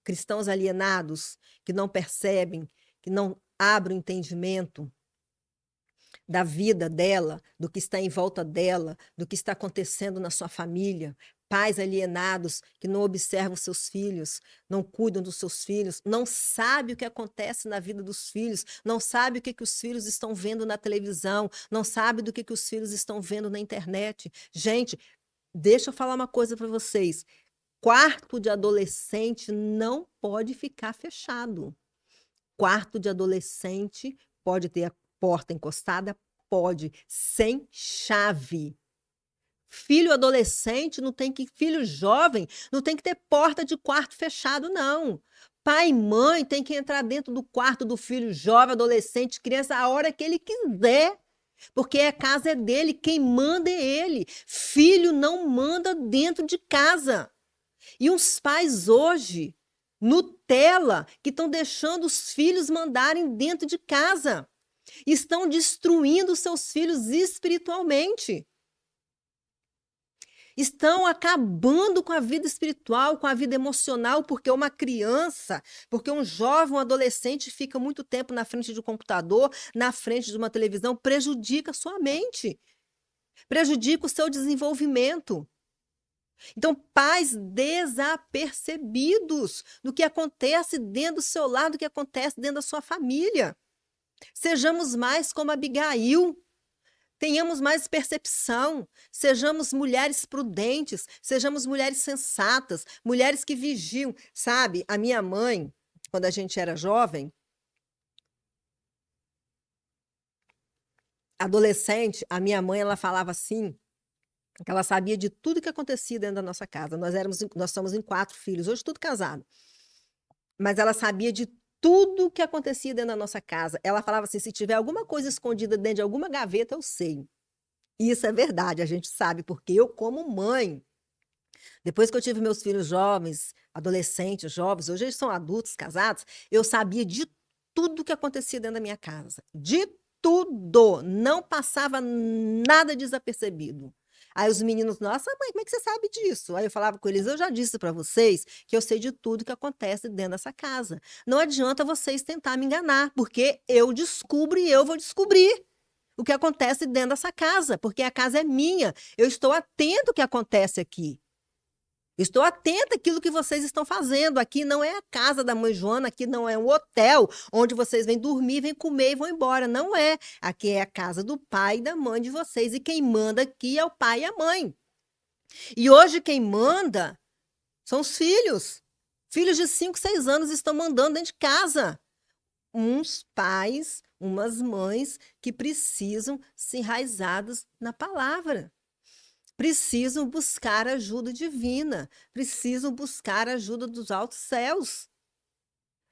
Cristãos alienados, que não percebem, que não abrem o entendimento da vida dela, do que está em volta dela, do que está acontecendo na sua família. Pais alienados que não observam seus filhos, não cuidam dos seus filhos, não sabem o que acontece na vida dos filhos, não sabem o que os filhos estão vendo na televisão, não sabem do que os filhos estão vendo na internet. Gente, deixa eu falar uma coisa para vocês. Quarto de adolescente não pode ficar fechado. Quarto de adolescente pode ter a porta encostada? Pode, sem chave. Filho adolescente não tem que, filho jovem, não tem que ter porta de quarto fechado, não. Pai e mãe tem que entrar dentro do quarto do filho jovem, adolescente, criança, a hora que ele quiser. Porque a casa é dele, quem manda é ele. Filho não manda dentro de casa. E uns pais hoje, Nutella, que estão deixando os filhos mandarem dentro de casa. Estão destruindo seus filhos espiritualmente. Estão acabando com a vida espiritual, com a vida emocional, porque uma criança, porque um jovem, um adolescente fica muito tempo na frente de um computador, na frente de uma televisão, prejudica a sua mente, prejudica o seu desenvolvimento. Então, pais desapercebidos do que acontece dentro do seu lar, do que acontece dentro da sua família. Sejamos mais como Abigail. Tenhamos mais percepção, sejamos mulheres prudentes, sejamos mulheres sensatas, mulheres que vigiam. Sabe, a minha mãe, quando a gente era jovem, adolescente, a minha mãe, ela falava assim, que ela sabia de tudo que acontecia dentro da nossa casa. Nós somos em 4 filhos, hoje tudo casado. Mas ela sabia de tudo que acontecia dentro da nossa casa. Ela falava assim, se tiver alguma coisa escondida dentro de alguma gaveta, eu sei. E isso é verdade, a gente sabe, porque eu, como mãe, depois que eu tive meus filhos jovens, adolescentes, jovens, hoje eles são adultos, casados, eu sabia de tudo que acontecia dentro da minha casa. De tudo. Não passava nada desapercebido. Aí os meninos, nossa, mãe, como é que você sabe disso? Aí eu falava com eles, eu já disse para vocês que eu sei de tudo que acontece dentro dessa casa. Não adianta vocês tentar me enganar, porque eu descubro e eu vou descobrir o que acontece dentro dessa casa, porque a casa é minha. Eu estou atento ao que acontece aqui. Estou atenta àquilo que vocês estão fazendo. Aqui não é a casa da mãe Joana, aqui não é um hotel onde vocês vêm dormir, vêm comer e vão embora. Não é. Aqui é a casa do pai e da mãe de vocês. E quem manda aqui é o pai e a mãe. E hoje quem manda são os filhos. Filhos de 5, 6 anos estão mandando dentro de casa. Uns pais, umas mães que precisam ser enraizados na palavra. Precisam buscar ajuda divina, precisam buscar a ajuda dos altos céus.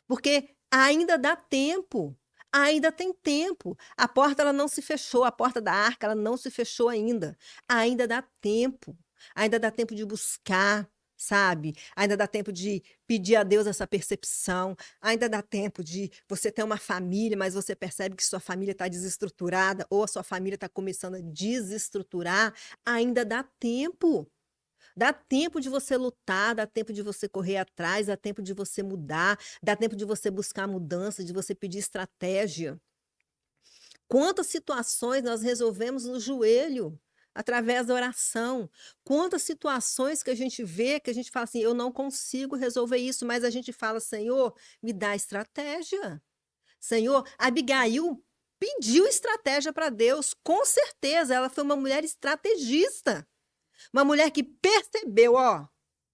Porque ainda dá tempo, ainda tem tempo. A porta ela não se fechou, a porta da arca ela não se fechou ainda. Ainda dá tempo. ainda dá tempo de buscar, sabe? Ainda dá tempo de pedir a Deus essa percepção, ainda dá tempo de você ter uma família, mas você percebe que sua família está desestruturada ou a sua família está começando a desestruturar, ainda dá tempo. Dá tempo de você lutar, dá tempo de você correr atrás, dá tempo de você mudar, dá tempo de você buscar mudança, de você pedir estratégia. Quantas situações nós resolvemos no joelho, através da oração. Quantas situações que a gente vê, que a gente fala assim: "Eu não consigo resolver isso", mas a gente fala: "Senhor, me dá estratégia". Senhor, Abigail pediu estratégia para Deus, com certeza, ela foi uma mulher estrategista. Uma mulher que percebeu: "Ó,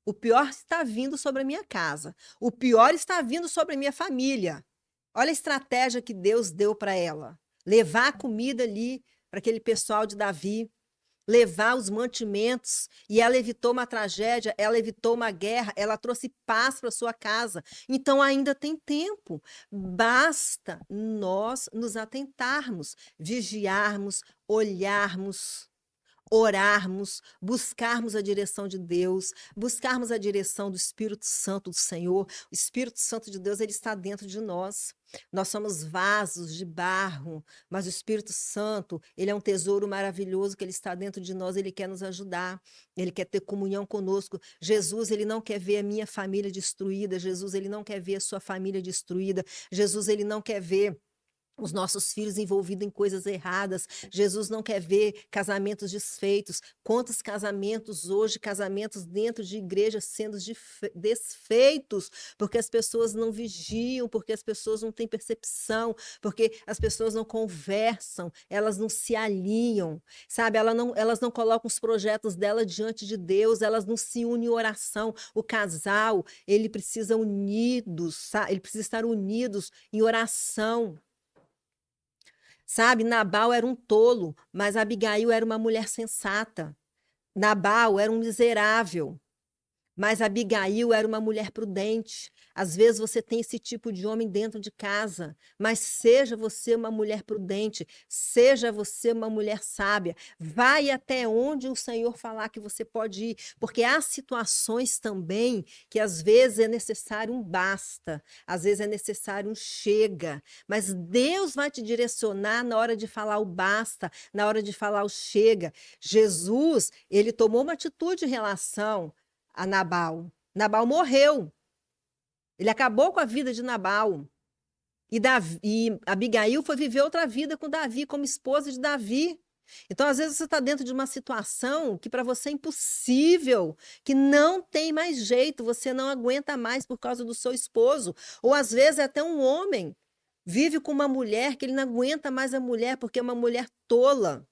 o pior está vindo sobre a minha casa, o pior está vindo sobre a minha família". Olha a estratégia que Deus deu para ela. Levar a comida ali para aquele pessoal de Davi, levar os mantimentos, e ela evitou uma tragédia, ela evitou uma guerra, ela trouxe paz para sua casa. Então ainda tem tempo. Basta nós nos atentarmos, vigiarmos, olharmos, orarmos, buscarmos a direção de Deus, buscarmos a direção do Espírito Santo do Senhor. O Espírito Santo de Deus, ele está dentro de nós. Nós somos vasos de barro, mas o Espírito Santo, ele é um tesouro maravilhoso que ele está dentro de nós, ele quer nos ajudar, ele quer ter comunhão conosco. Jesus, ele não quer ver a minha família destruída, Jesus, ele não quer ver a sua família destruída, Jesus, ele não quer ver os nossos filhos envolvidos em coisas erradas. Jesus não quer ver casamentos desfeitos. Quantos casamentos hoje, casamentos dentro de igrejas sendo desfeitos, porque as pessoas não vigiam, porque as pessoas não têm percepção, porque as pessoas não conversam, elas não se alinham, sabe? Elas não colocam os projetos dela diante de Deus, elas não se unem em oração. O casal, ele precisa unidos, ele precisa estar unidos em oração. Sabe, Nabal era um tolo, mas Abigail era uma mulher sensata. Nabal era um miserável, mas Abigail era uma mulher prudente. Às vezes você tem esse tipo de homem dentro de casa, mas seja você uma mulher prudente, seja você uma mulher sábia. Vai até onde o Senhor falar que você pode ir, porque há situações também que às vezes é necessário um basta, às vezes é necessário um chega, mas Deus vai te direcionar na hora de falar o basta, na hora de falar o chega. Jesus, ele tomou uma atitude em relação a Nabal. Nabal morreu. Ele acabou com a vida de Nabal. E Abigail foi viver outra vida com Davi, como esposa de Davi. Então, às vezes, você está dentro de uma situação que para você é impossível, que não tem mais jeito, você não aguenta mais por causa do seu esposo. Ou, às vezes, é até um homem vive com uma mulher que ele não aguenta mais a mulher, porque é uma mulher tola.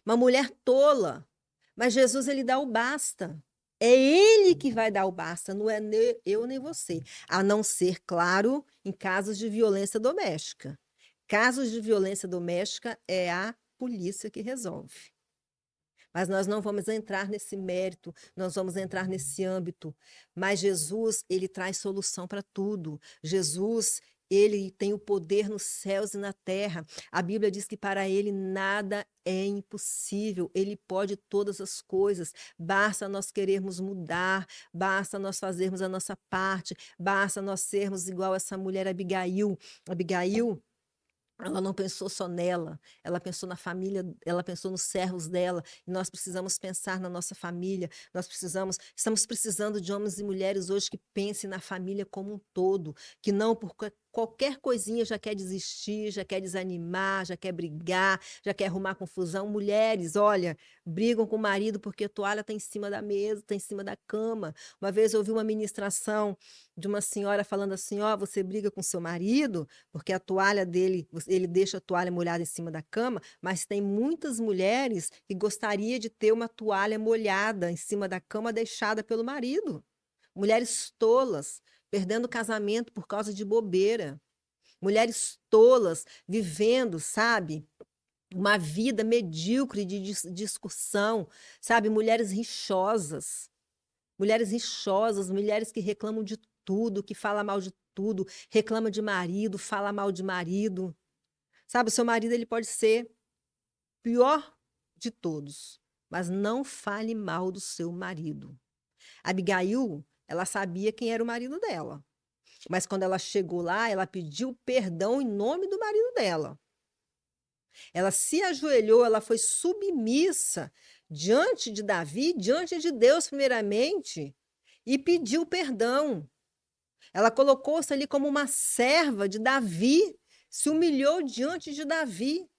Uma mulher tola. Mas Jesus, ele dá o basta. É ele que vai dar o basta, não é eu nem você. A não ser, claro, em casos de violência doméstica. Casos de violência doméstica é a polícia que resolve. Mas nós não vamos entrar nesse mérito, nós vamos entrar nesse âmbito. Mas Jesus, ele traz solução para tudo. Jesus, ele tem o poder nos céus e na terra. A Bíblia diz que para ele nada é impossível. Ele pode todas as coisas. Basta nós querermos mudar, basta nós fazermos a nossa parte, basta nós sermos igual essa mulher Abigail. Abigail, ela não pensou só nela, ela pensou na família, ela pensou nos servos dela, e nós precisamos pensar na nossa família, estamos precisando de homens e mulheres hoje que pensem na família como um todo, que não por qualquer coisinha já quer desistir, já quer desanimar, já quer brigar, já quer arrumar confusão. Mulheres, olha, brigam com o marido porque a toalha está em cima da mesa, está em cima da cama. Uma vez eu ouvi uma ministração de uma senhora falando assim: ó, você briga com seu marido porque a toalha dele, ele deixa a toalha molhada em cima da cama, mas tem muitas mulheres que gostaria de ter uma toalha molhada em cima da cama deixada pelo marido. Mulheres tolas, perdendo o casamento por causa de bobeira. Mulheres tolas, vivendo, sabe, uma vida medíocre de discussão, sabe? Mulheres rixosas, mulheres que reclamam de tudo, que falam mal de tudo, reclama de marido, fala mal de marido. Sabe, o seu marido ele pode ser pior de todos, mas não fale mal do seu marido. Abigail, ela sabia quem era o marido dela, mas quando ela chegou lá, ela pediu perdão em nome do marido dela. Ela se ajoelhou, ela foi submissa diante de Davi, diante de Deus, primeiramente, e pediu perdão. Ela colocou-se ali como uma serva de Davi, se humilhou diante de Davi.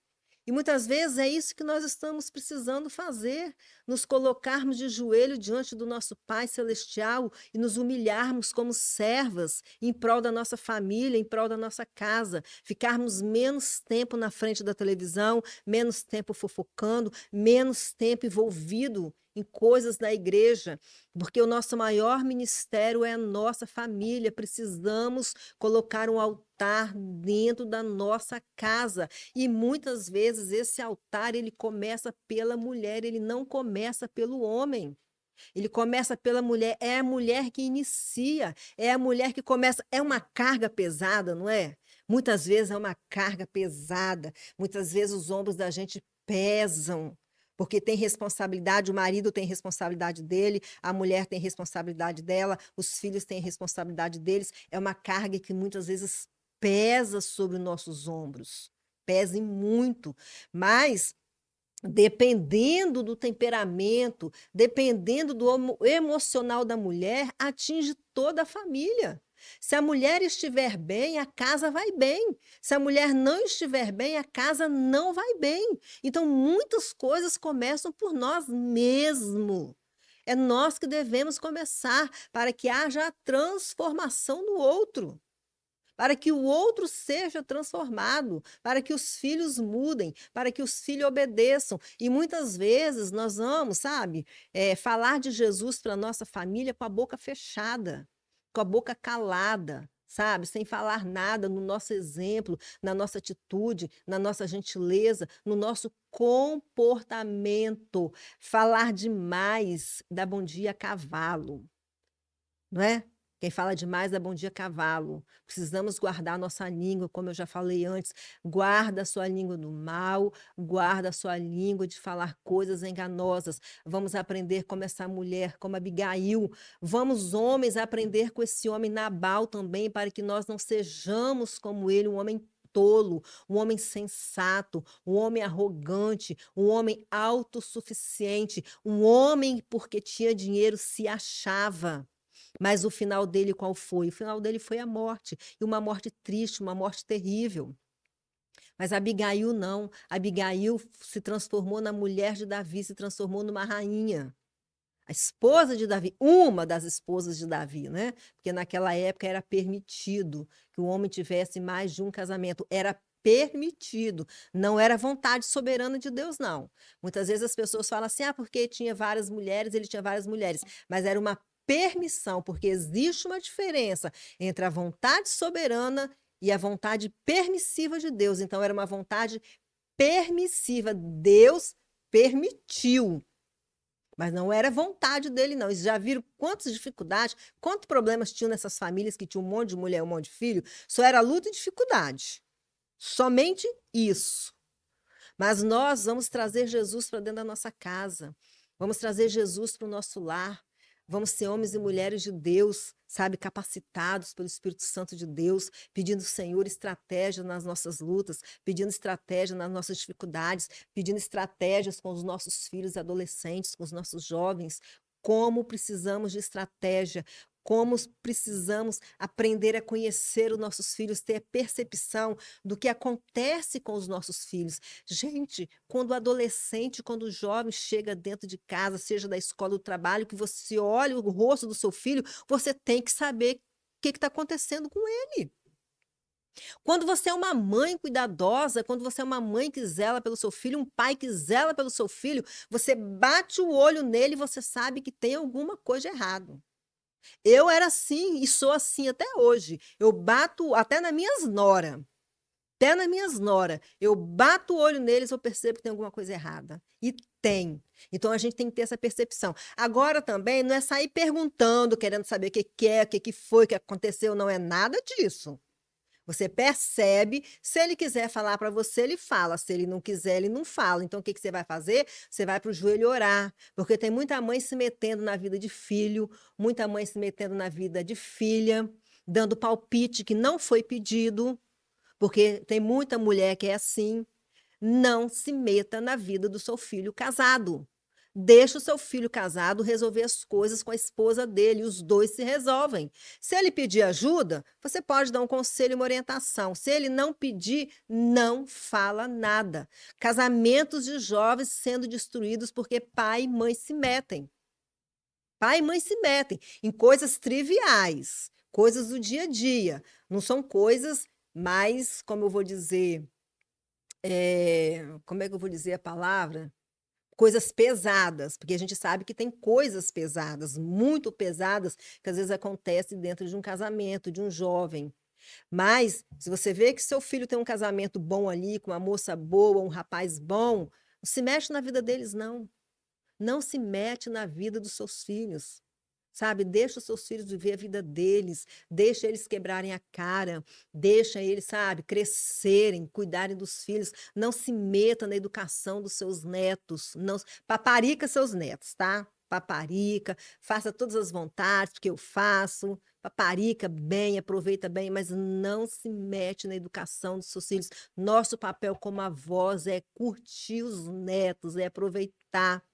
E muitas vezes é isso que nós estamos precisando fazer, nos colocarmos de joelho diante do nosso Pai Celestial e nos humilharmos como servas em prol da nossa família, em prol da nossa casa, ficarmos menos tempo na frente da televisão, menos tempo fofocando, menos tempo envolvido em coisas da igreja, porque o nosso maior ministério é a nossa família. Precisamos colocar um altar dentro da nossa casa. E muitas vezes esse altar ele começa pela mulher, ele não começa pelo homem. Ele começa pela mulher, é a mulher que inicia, é a mulher que começa, é uma carga pesada, não é? Muitas vezes é uma carga pesada, muitas vezes os ombros da gente pesam, porque tem responsabilidade, o marido tem responsabilidade dele, a mulher tem responsabilidade dela, os filhos têm responsabilidade deles, é uma carga que muitas vezes pesa sobre os nossos ombros, pesa e muito, mas dependendo do temperamento, dependendo do emocional da mulher, atinge toda a família. Se a mulher estiver bem, a casa vai bem. Se a mulher não estiver bem, a casa não vai bem. Então, muitas coisas começam por nós mesmos. É nós que devemos começar para que haja a transformação no outro, para que o outro seja transformado, para que os filhos mudem, para que os filhos obedeçam. E muitas vezes nós vamos, sabe, falar de Jesus para a nossa família com a boca fechada, com a boca calada, sabe, sem falar nada no nosso exemplo, na nossa atitude, na nossa gentileza, no nosso comportamento. Falar demais dá bom dia a cavalo, não é? Quem fala demais dá bom dia cavalo. Precisamos guardar nossa língua, como eu já falei antes. Guarda a sua língua do mal, guarda a sua língua de falar coisas enganosas. Vamos aprender como essa mulher, como Abigail. Vamos, homens, aprender com esse homem Nabal também, para que nós não sejamos como ele, um homem tolo, um homem sensato, um homem arrogante, um homem autossuficiente, um homem, porque tinha dinheiro, se achava. Mas o final dele qual foi? O final dele foi a morte, e uma morte triste, uma morte terrível. Mas Abigail não. Abigail se transformou na mulher de Davi, se transformou numa rainha. A esposa de Davi, uma das esposas de Davi, né? Porque naquela época era permitido que o homem tivesse mais de um casamento. Era permitido, não era vontade soberana de Deus, não. Muitas vezes as pessoas falam assim, porque tinha várias mulheres, ele tinha várias mulheres, mas era uma permissão, porque existe uma diferença entre a vontade soberana e a vontade permissiva de Deus. Então, era uma vontade permissiva. Deus permitiu, mas não era vontade dele, não. Eles já viram quantas dificuldades, quantos problemas tinham nessas famílias que tinham um monte de mulher, um monte de filho? Só era luta e dificuldade. Somente isso. Mas nós vamos trazer Jesus para dentro da nossa casa. Vamos trazer Jesus para o nosso lar. Vamos ser homens e mulheres de Deus, sabe, capacitados pelo Espírito Santo de Deus, pedindo, Senhor, estratégia nas nossas lutas, pedindo estratégia nas nossas dificuldades, pedindo estratégias com os nossos filhos e adolescentes, com os nossos jovens. Como precisamos de estratégia, como precisamos aprender a conhecer os nossos filhos, ter percepção do que acontece com os nossos filhos. Gente, quando o adolescente, quando o jovem chega dentro de casa, seja da escola ou do trabalho, que você olha o rosto do seu filho, você tem que saber o que está acontecendo com ele. Quando você é uma mãe cuidadosa, quando você é uma mãe que zela pelo seu filho, um pai que zela pelo seu filho, você bate o olho nele e você sabe que tem alguma coisa errada. Eu era assim e sou assim até hoje. Eu bato até nas minhas nora. Até nas minhas nora. Eu bato o olho neles, eu percebo que tem alguma coisa errada. E tem. Então a gente tem que ter essa percepção. Agora também não é sair perguntando, querendo saber o que é, o que foi, o que aconteceu, não é nada disso. Você percebe, se ele quiser falar para você, ele fala, se ele não quiser, ele não fala. Então, o que que você vai fazer? Você vai para o joelho orar, porque tem muita mãe se metendo na vida de filho, muita mãe se metendo na vida de filha, dando palpite que não foi pedido, porque tem muita mulher que é assim. Não se meta na vida do seu filho casado. Deixa o seu filho casado resolver as coisas com a esposa dele, os dois se resolvem. Se ele pedir ajuda, você pode dar um conselho e uma orientação. Se ele não pedir, não fala nada. Casamentos de jovens sendo destruídos porque pai e mãe se metem. Pai e mãe se metem em coisas triviais, coisas do dia a dia. Não são coisas mais, como eu vou dizer, como é que eu vou dizer a palavra? Coisas pesadas, porque a gente sabe que tem coisas pesadas, muito pesadas, que às vezes acontecem dentro de um casamento, de um jovem. Mas, se você vê que seu filho tem um casamento bom ali, com uma moça boa, um rapaz bom, não se mexe na vida deles, não. Não se mete na vida dos seus filhos. Sabe, deixa os seus filhos viver a vida deles, deixa eles quebrarem a cara, deixa eles, sabe, crescerem, cuidarem dos filhos, não se meta na educação dos seus netos, não, paparica seus netos, tá? Paparica, faça todas as vontades, porque eu faço, paparica bem, aproveita bem, mas não se mete na educação dos seus filhos. Nosso papel como avós é curtir os netos, é aproveitar.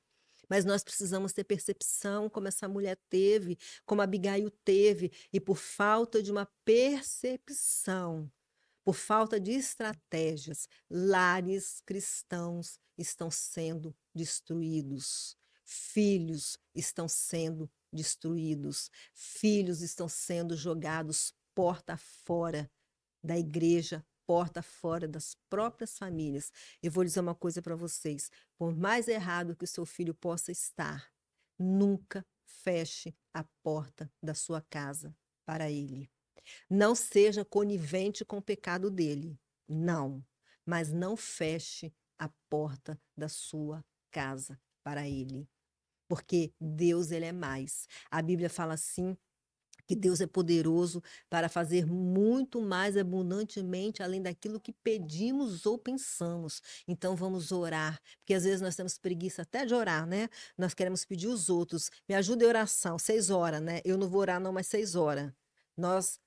Mas nós precisamos ter percepção, como essa mulher teve, como Abigail teve, e por falta de uma percepção, por falta de estratégias, lares cristãos estão sendo destruídos, filhos estão sendo destruídos, filhos estão sendo jogados porta fora da igreja, porta fora das próprias famílias. Eu vou dizer uma coisa para vocês: por mais errado que o seu filho possa estar, nunca feche a porta da sua casa para ele. Não seja conivente com o pecado dele, não, mas não feche a porta da sua casa para ele, porque Deus ele é mais. A Bíblia fala assim que Deus é poderoso para fazer muito mais abundantemente além daquilo que pedimos ou pensamos. Então vamos orar, porque às vezes nós temos preguiça até de orar, né? Nós queremos pedir os outros, me ajuda em oração, 6 horas, né? Eu não vou orar não mais 6 horas. Nós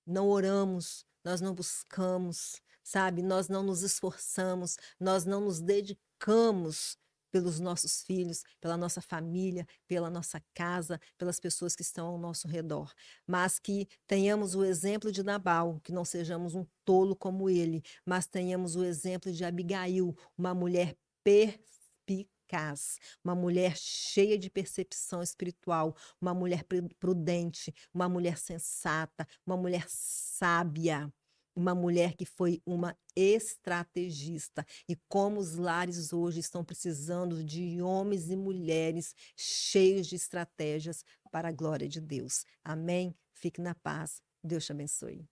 não oramos, nós não buscamos, sabe? Nós não nos esforçamos, nós não nos dedicamos pelos nossos filhos, pela nossa família, pela nossa casa, pelas pessoas que estão ao nosso redor. Mas que tenhamos o exemplo de Nabal, que não sejamos um tolo como ele, mas tenhamos o exemplo de Abigail, uma mulher perspicaz, uma mulher cheia de percepção espiritual, uma mulher prudente, uma mulher sensata, uma mulher sábia, uma mulher que foi uma estrategista. E como os lares hoje estão precisando de homens e mulheres cheios de estratégias para a glória de Deus. Amém? Fique na paz. Deus te abençoe.